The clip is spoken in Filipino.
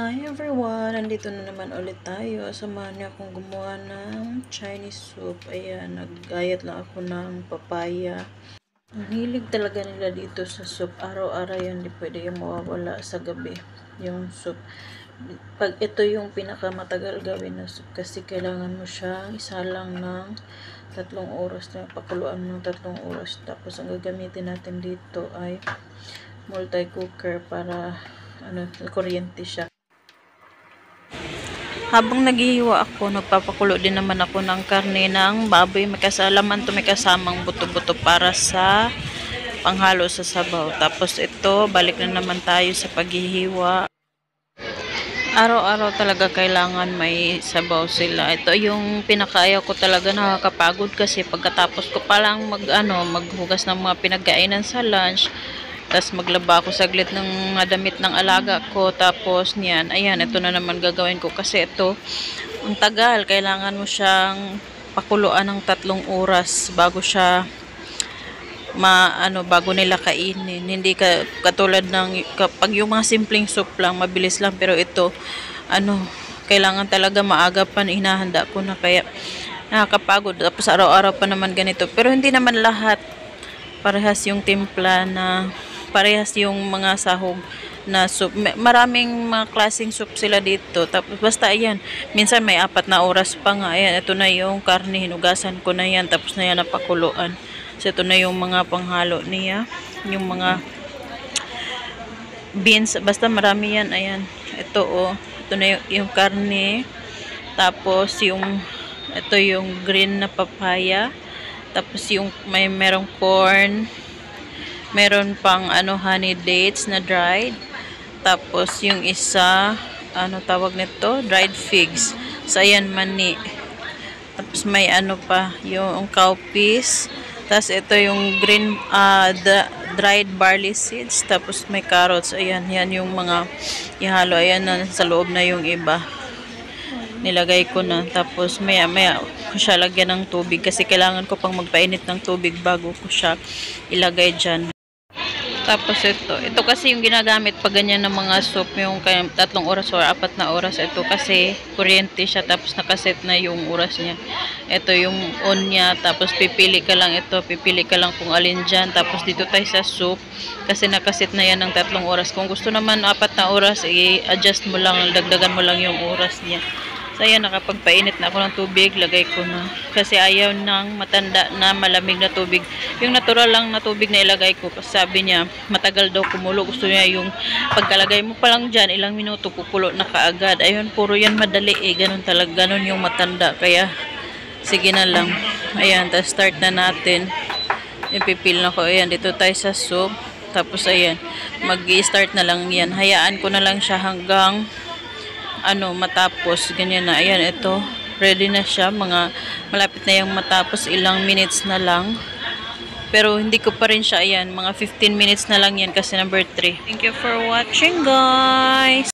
Hi everyone! Nandito na naman ulit tayo. Samahan niyo akong gumawa ng Chinese soup. Ayan, naggayat lang ako ng papaya. Ang hilig talaga nila dito sa soup. Araw-araw yan, di pwede yung mawawala sa gabi. Yung soup. Pag ito yung pinakamatagal gawin na soup kasi kailangan mo siyang isalang ng 3 oras na pakuluan ng 3 oras. Tapos ang gagamitin natin dito ay multi-cooker para kuryente siya. Habang naghihiwa ako, nagpapakulo din naman ako ng karne ng baboy. May kasalaman to, may kasamang buto-buto para sa panghalo sa sabaw. Tapos ito, balik na naman tayo sa paghihiwa. Araw-araw talaga kailangan may sabaw sila. Ito yung pinakaayaw ko talaga, nakakapagod kasi pagkatapos ko palang maghugas ng mga pinagkainan sa lunch. Tapos maglaba ako saglit ng damit ng alaga ko. Tapos niyan, ayan, ito na naman gagawin ko. Kasi ito, ang tagal. Kailangan mo siyang pakuluan ng 3 oras bago siya bago nila kainin. Hindi katulad ng kapag yung mga simpleng soup lang, mabilis lang. Pero ito, kailangan talaga maaga pa na hinahanda ko na, kaya nakakapagod. Tapos araw-araw pa naman ganito. Pero hindi naman lahat parehas yung timpla na parehas yung mga sahog na soup. Maraming mga klaseng soup sila dito. Tapos basta ayan, minsan may 4 na oras pa nga. Ayan, ito na yung karne, hinugasan ko na yan. Tapos na yan napakuluan. So ito na yung mga panghalo niya. Yung mga beans, basta marami yan. Ayan, ito ito na yung karne. Tapos ito yung green na papaya. Tapos yung merong corn, meron pang honey dates na dried. Tapos yung isa, tawag nito, dried figs. So ayan, mani. Tapos may pa, yung cowpeas. Tapos ito yung green dried barley seeds. Tapos may carrots. Ayan, yan yung mga ihalo. Ayan na sa loob na yung iba. Nilagay ko na. Tapos maya ko siya lagyan ng tubig kasi kailangan ko pang magpainit ng tubig bago ko siya ilagay dyan. Tapos ito kasi yung ginagamit pag ganyan ng mga soup, yung 3 oras or 4 na oras. Ito kasi kuryente siya, tapos nakaset na yung oras niya. Ito yung on niya, tapos pipili ka lang kung alin dyan. Tapos dito tayo sa soup kasi nakaset na yan ng 3 oras. Kung gusto naman 4 na oras, i-adjust mo lang, dagdagan mo lang yung oras niya. So ayan, nakapagpainit na ako ng tubig, lagay ko na. Kasi ayaw ng matanda na malamig na tubig. Yung natural lang na tubig na ilagay ko, kasi sabi niya, matagal daw kumulo. Gusto niya yung pagkalagay mo pa lang dyan, ilang minuto kukulo na kaagad. Ayun, puro yan madali ganun talaga, ganun yung matanda. Kaya, sige na lang. Ayan, tapos start na natin. Ipipil na ko, ayan, dito tayo sa soup. Tapos ayan, mag-i-start na lang yan. Hayaan ko na lang siya hanggang matapos, ganyan na. Ayan, ito, ready na siya, malapit na yung matapos, ilang minutes na lang. Pero hindi ko pa rin siya, ayan, mga 15 minutes na lang yan kasi number 3. Thank you for watching, guys!